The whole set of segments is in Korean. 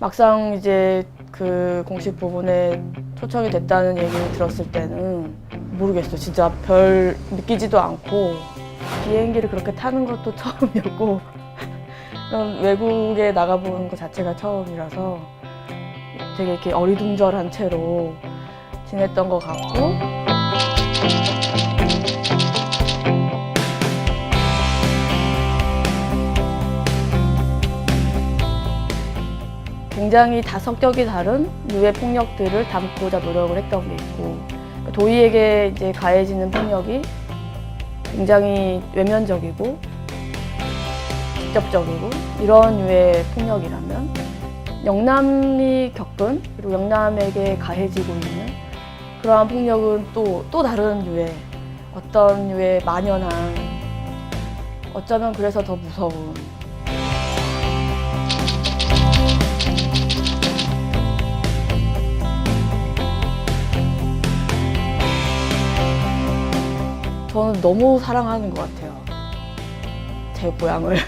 막상 이제 그 공식 부분에 초청이 됐다는 얘기를 들었을 때는 모르겠어. 진짜 별 느끼지도 않고 비행기를 그렇게 타는 것도 처음이었고 그런 외국에 나가보는 것 자체가 처음이라서 되게 이렇게 어리둥절한 채로 지냈던 것 같고 굉장히 다 성격이 다른 유해 폭력들을 담고자 노력을 했던 게 있고 도희에게 이제 가해지는 폭력이 굉장히 외면적이고 직접적이고 이런 유해 폭력이라면 영남이 겪은 그리고 영남에게 가해지고 있는 그러한 폭력은 또 다른 유해 어떤 유해 만연한 어쩌면 그래서 더 무서운 저는 너무 사랑하는 것 같아요. 제 고향을.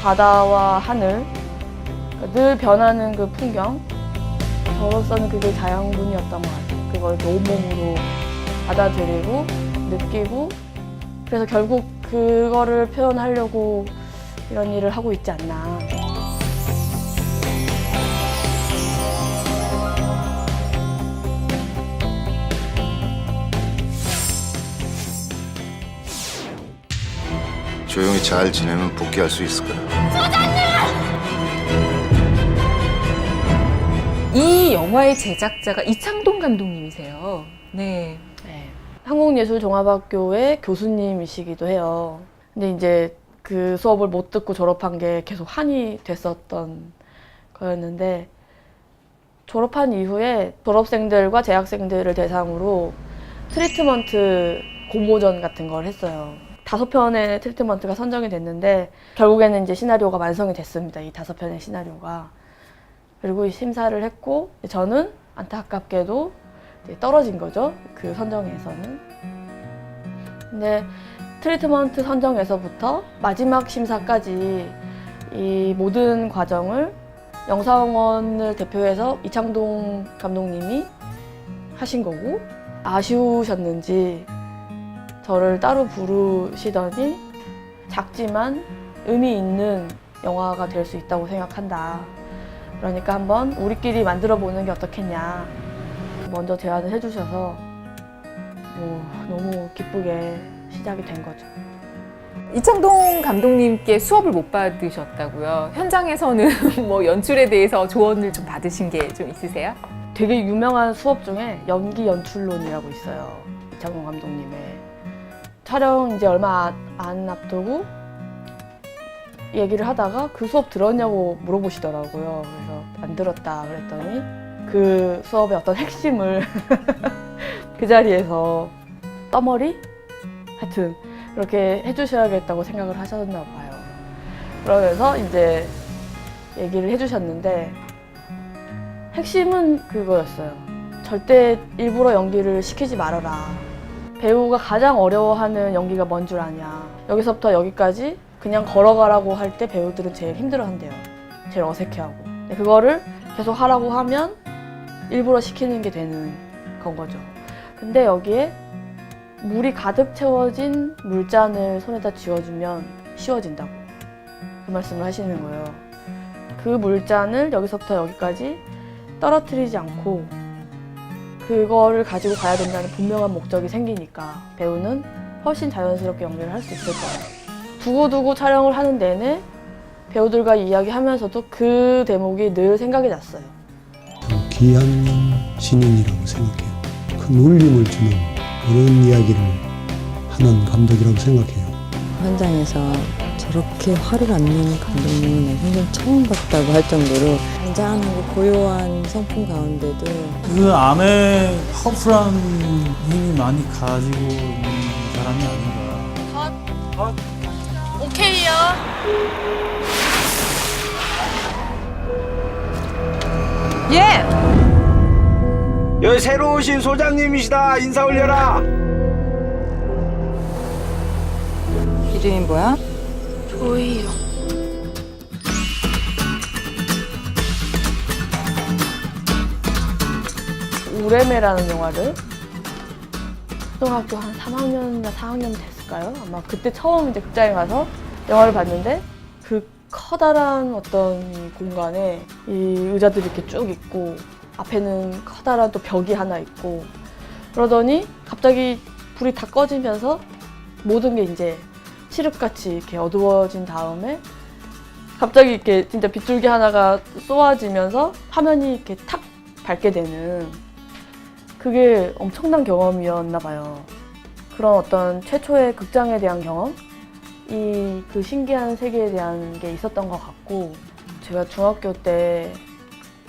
바다와 하늘, 늘 변하는 그 풍경. 저로서는 그게 자양분이었던 것 같아요. 그걸 온몸으로 받아들이고 느끼고 그래서 결국 그거를 표현하려고 이런 일을 하고 있지 않나. 조용히 잘 지내면 복귀할 수 있을 거야. 이 영화의 제작자가 이창동 감독님이세요. 네. 네. 한국예술종합학교의 교수님이시기도 해요. 근데 이제 그 수업을 못 듣고 졸업한 게 계속 한이 됐었던 거였는데 졸업한 이후에 졸업생들과 재학생들을 대상으로 트리트먼트 공모전 같은 걸 했어요. 5편의 트리트먼트가 선정이 됐는데 결국에는 이제 시나리오가 완성이 됐습니다. 이 5편의 시나리오가. 그리고 심사를 했고 저는 안타깝게도 이제 떨어진 거죠. 그 선정에서는. 근데 트리트먼트 선정에서부터 마지막 심사까지 이 모든 과정을 영상원을 대표해서 이창동 감독님이 하신 거고 아쉬우셨는지 저를 따로 부르시더니 작지만 의미 있는 영화가 될 수 있다고 생각한다. 그러니까 한번 우리끼리 만들어 보는 게 어떻겠냐. 먼저 제안을 해주셔서 너무 기쁘게 시작이 된 거죠. 이창동 감독님께 수업을 못 받으셨다고요. 현장에서는 뭐 연출에 대해서 조언을 좀 받으신 게 좀 있으세요? 되게 유명한 수업 중에 연기 연출론이라고 있어요. 이창동 감독님의. 촬영 이제 얼마 안 앞두고 얘기를 하다가 그 수업 들었냐고 물어보시더라고요. 그래서 안 들었다 그랬더니 그 수업의 어떤 핵심을 그 자리에서 떠머리? 하여튼 그렇게 해주셔야겠다고 생각을 하셨나 봐요. 그러면서 이제 얘기를 해주셨는데 핵심은 그거였어요. 절대 일부러 연기를 시키지 말아라. 배우가 가장 어려워하는 연기가 뭔 줄 아냐. 여기서부터 여기까지 그냥 걸어가라고 할 때 배우들은 제일 힘들어한대요. 제일 어색해하고. 그거를 계속 하라고 하면 일부러 시키는 게 되는 건 거죠. 근데 여기에 물이 가득 채워진 물잔을 손에다 쥐어주면 쉬워진다고 그 말씀을 하시는 거예요. 그 물잔을 여기서부터 여기까지 떨어뜨리지 않고 그거를 가지고 가야 된다는 분명한 목적이 생기니까 배우는 훨씬 자연스럽게 연기를 할 수 있을 거예요. 두고두고 촬영을 하는 내내 배우들과 이야기하면서도 그 대목이 늘 생각이 났어요. 귀한 신인이라고 생각해요. 큰 울림을 주는 그런 이야기를 하는 감독이라고 생각해요. 현장에서 저렇게 화를 안 내는 감독님은 생전 처음 봤다고 할 정도로 잔잔하고 고요한 성품 가운데도 그 안에 파워풀한 힘이 많이 가지고 있는 사람이 아닌가. 컷. 오케이요. 예! 여기 새로 오신 소장님이시다. 인사 올려라. 이름이 뭐야? 도희요. 브레메라는 영화를 초등학교 한 3학년이나 4학년 됐을까요? 아마 그때 처음 이제 극장에 가서 영화를 봤는데 그 커다란 어떤 이 공간에 이 의자들이 이렇게 쭉 있고 앞에는 커다란 또 벽이 하나 있고 그러더니 갑자기 불이 다 꺼지면서 모든 게 이제 칠흑같이 이렇게 어두워진 다음에 갑자기 이렇게 진짜 빗줄기 하나가 쏘아지면서 화면이 이렇게 탁 밝게 되는 그게 엄청난 경험이었나 봐요. 그런 어떤 최초의 극장에 대한 경험? 그 신기한 세계에 대한 게 있었던 것 같고 제가 중학교 때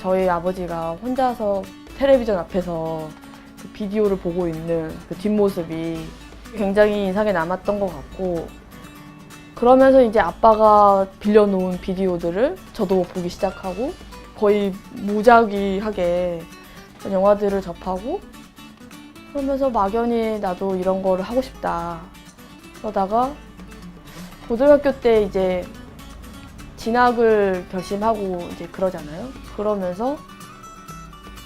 저희 아버지가 혼자서 텔레비전 앞에서 그 비디오를 보고 있는 그 뒷모습이 굉장히 인상에 남았던 것 같고 그러면서 이제 아빠가 빌려놓은 비디오들을 저도 보기 시작하고 거의 무작위하게 영화들을 접하고 그러면서 막연히 나도 이런 거를 하고 싶다. 그러다가 고등학교 때 이제 진학을 결심하고 이제 그러잖아요. 그러면서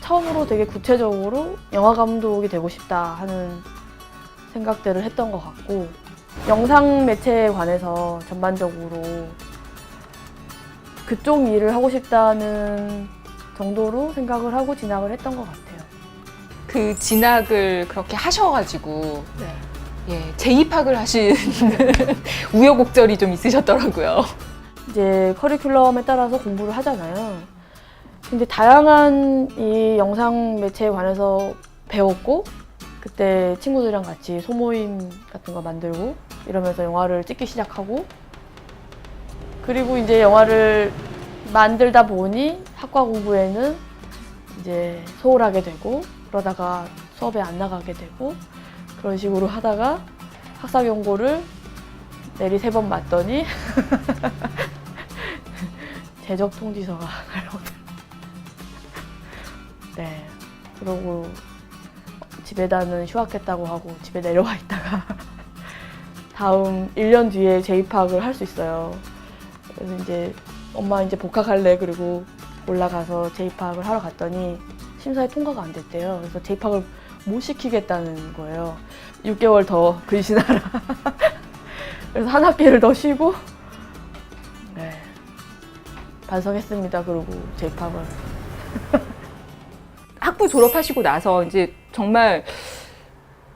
처음으로 되게 구체적으로 영화 감독이 되고 싶다 하는 생각들을 했던 것 같고 영상 매체에 관해서 전반적으로 그쪽 일을 하고 싶다는 정도로 생각을 하고 진학을 했던 것 같아요. 그 진학을 그렇게 하셔가지고 네. 예, 재입학을 하신 우여곡절이 좀 있으셨더라고요. 이제 커리큘럼에 따라서 공부를 하잖아요. 근데 다양한 이 영상 매체에 관해서 배웠고 그때 친구들이랑 같이 소모임 같은 거 만들고 이러면서 영화를 찍기 시작하고 그리고 이제 영화를 만들다 보니 학과 공부에는 이제 소홀하게 되고 그러다가 수업에 안 나가게 되고 그런 식으로 하다가 학사 경고를 내리 3번 맞더니 재적 통지서가 날라오더라고요. 네, 그러고 집에다는 휴학했다고 하고 집에 내려와 있다가 다음 1년 뒤에 재입학을 할 수 있어요. 그래서 이제 엄마 이제 복학할래 그리고 올라가서 재입학을 하러 갔더니 심사에 통과가 안 됐대요. 그래서 재입학을 못 시키겠다는 거예요. 6개월 더 근신하라. 그래서 한 학기를 더 쉬고 네, 반성했습니다. 그러고 재입학을. 학부 졸업하시고 나서 이제 정말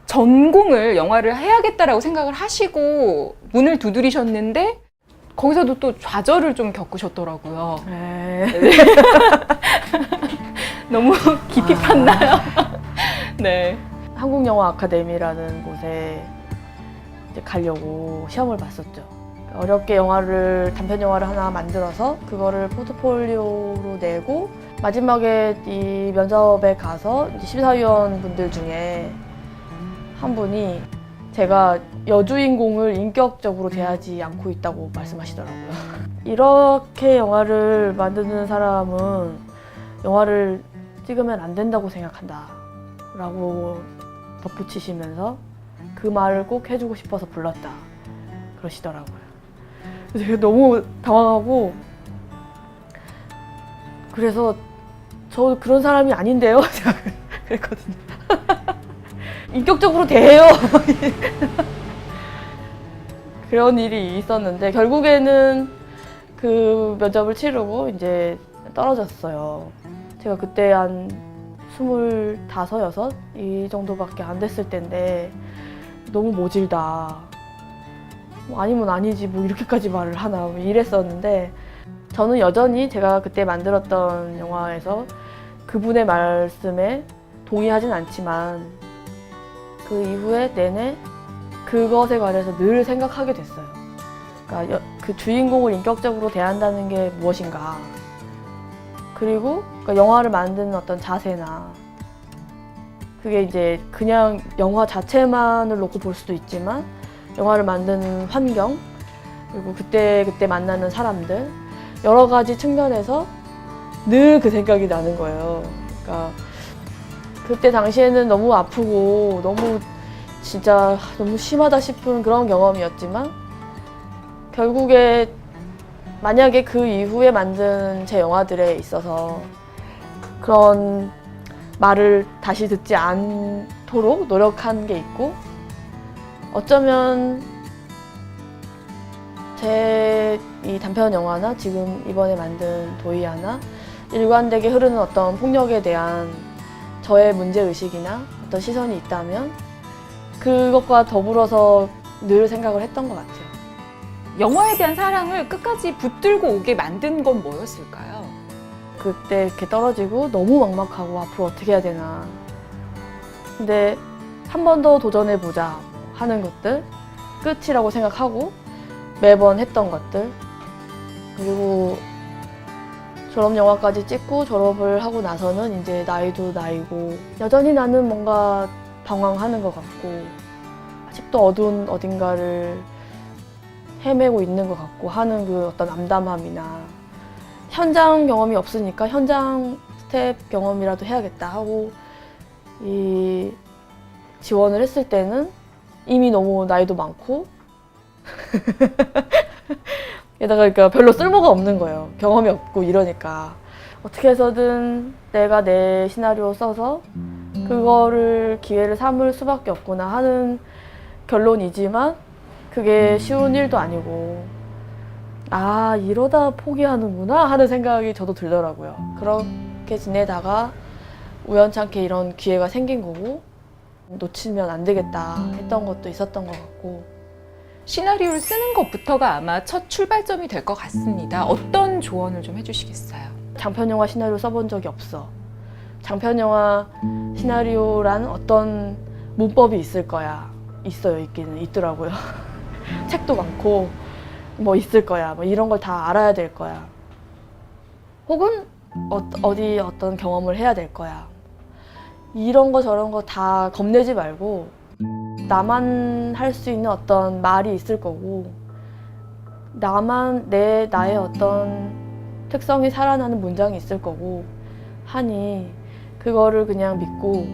전공을 영화를 해야겠다라고 생각을 하시고 문을 두드리셨는데 거기서도 또 좌절을 좀 겪으셨더라고요. 네. 너무 깊이 팠나요? 네. 한국영화 아카데미라는 곳에 이제 가려고 시험을 봤었죠. 어렵게 단편 영화를 하나 만들어서 그거를 포트폴리오로 내고 마지막에 이 면접에 가서 이제 심사위원 분들 중에 한 분이 제가 여주인공을 인격적으로 대하지 않고 있다고 말씀하시더라고요. 이렇게 영화를 만드는 사람은 영화를 찍으면 안 된다고 생각한다 라고 덧붙이시면서 그 말을 꼭 해주고 싶어서 불렀다 그러시더라고요. 그래서 제가 너무 당황하고 그래서 저 그런 사람이 아닌데요? 제가 그랬거든요. 인격적으로 대해요. 그런 일이 있었는데 결국에는 그 면접을 치르고 이제 떨어졌어요. 제가 그때 한 25, 6 이 정도밖에 안 됐을 때인데 너무 모질다. 뭐 아니면 아니지 뭐 이렇게까지 말을 하나 뭐 이랬었는데 저는 여전히 제가 그때 만들었던 영화에서 그분의 말씀에 동의하진 않지만 그 이후에 내내 그것에 관해서 늘 생각하게 됐어요. 그러니까 그 주인공을 인격적으로 대한다는 게 무엇인가. 그리고 그러니까 영화를 만드는 어떤 자세나 그게 이제 그냥 영화 자체만을 놓고 볼 수도 있지만 영화를 만드는 환경 그리고 그때 만나는 사람들 여러 가지 측면에서 늘 그 생각이 나는 거예요. 그러니까 그때 당시에는 너무 아프고 진짜 너무 심하다 싶은 그런 경험이었지만 결국에 만약에 그 이후에 만든 제 영화들에 있어서 그런 말을 다시 듣지 않도록 노력한 게 있고, 어쩌면 제 이 단편 영화나 지금 이번에 만든 도이아나 일관되게 흐르는 어떤 폭력에 대한 저의 문제의식이나 어떤 시선이 있다면 그것과 더불어서 늘 생각을 했던 것 같아요. 영화에 대한 사랑을 끝까지 붙들고 오게 만든 건 뭐였을까요? 그때 이렇게 떨어지고 너무 막막하고 앞으로 어떻게 해야 되나. 근데 한 번 더 도전해보자 하는 것들, 끝이라고 생각하고 매번 했던 것들, 그리고 졸업 영화까지 찍고 졸업을 하고 나서는 이제 나이도 나이고 여전히 나는 뭔가 방황하는 것 같고 아직도 어두운 어딘가를 헤매고 있는 것 같고 하는 그 어떤 암담함이나 현장 경험이 없으니까 현장 스텝 경험이라도 해야겠다 하고 이 지원을 했을 때는 이미 너무 나이도 많고 게다가 그러니까 별로 쓸모가 없는 거예요. 경험이 없고 이러니까 어떻게 해서든 내가 내 시나리오 써서 그거를 기회를 삼을 수밖에 없구나 하는 결론이지만 그게 쉬운 일도 아니고 아 이러다 포기하는구나 하는 생각이 저도 들더라고요. 그렇게 지내다가 우연찮게 이런 기회가 생긴 거고 놓치면 안 되겠다 했던 것도 있었던 것 같고 시나리오를 쓰는 것부터가 아마 첫 출발점이 될 것 같습니다. 어떤 조언을 좀 해주시겠어요? 장편영화 시나리오 써본 적이 없어. 장편영화 시나리오라는 어떤 문법이 있을 거야. 있어요, 있기는 있더라고요. 책도 많고 뭐 있을 거야. 뭐 이런 걸 다 알아야 될 거야. 혹은 어디 어떤 경험을 해야 될 거야. 이런 거 저런 거 다 겁내지 말고 나만 할 수 있는 어떤 말이 있을 거고 나의 어떤 특성이 살아나는 문장이 있을 거고 하니 그거를 그냥 믿고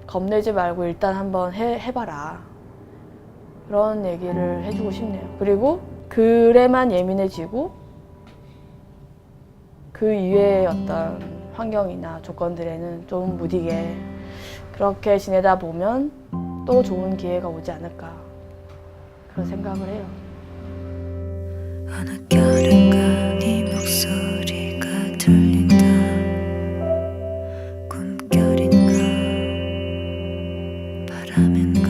겁내지 말고 일단 한번 해봐라. 그런 얘기를 해주고 싶네요. 그리고 글에만 예민해지고 그 이외의 어떤 환경이나 조건들에는 좀 무디게 그렇게 지내다 보면 또 좋은 기회가 오지 않을까 그런 생각을 해요. 어느 겨울인가 네 목소리가 들린다. 꿈결인가 바람인가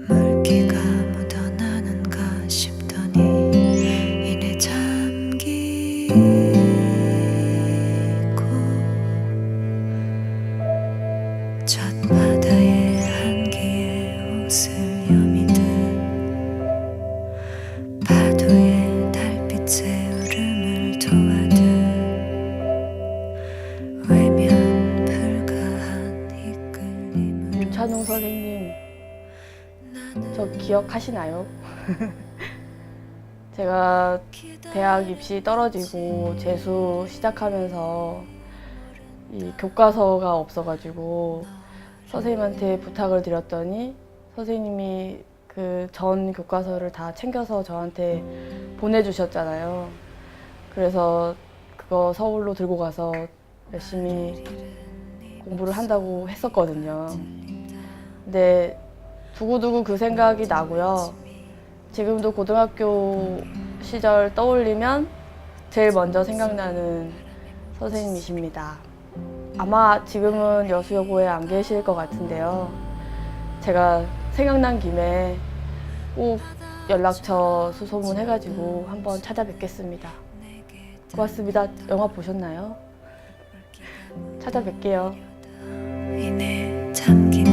물기가 묻어나는가 싶더니 이내 잠기고 젖바다의 한기에 옷을 여미듯 파도의 달빛에 울음을 토하듯 외면 불가한 이끌림을 윤찬웅 선생님 저 기억하시나요? 제가 대학 입시 떨어지고 재수 시작하면서 이 교과서가 없어가지고 선생님한테 부탁을 드렸더니 선생님이 그 전 교과서를 다 챙겨서 저한테 보내주셨잖아요. 그래서 그거 서울로 들고 가서 열심히 공부를 한다고 했었거든요. 근데 두고두고 그 생각이 나고요. 지금도 고등학교 시절 떠올리면 제일 먼저 생각나는 선생님이십니다. 아마 지금은 여수여고에 안 계실 것 같은데요. 제가 생각난 김에 꼭 연락처 수소문 해가지고 한번 찾아뵙겠습니다. 고맙습니다. 영화 보셨나요? 찾아뵐게요. 이내 잠긴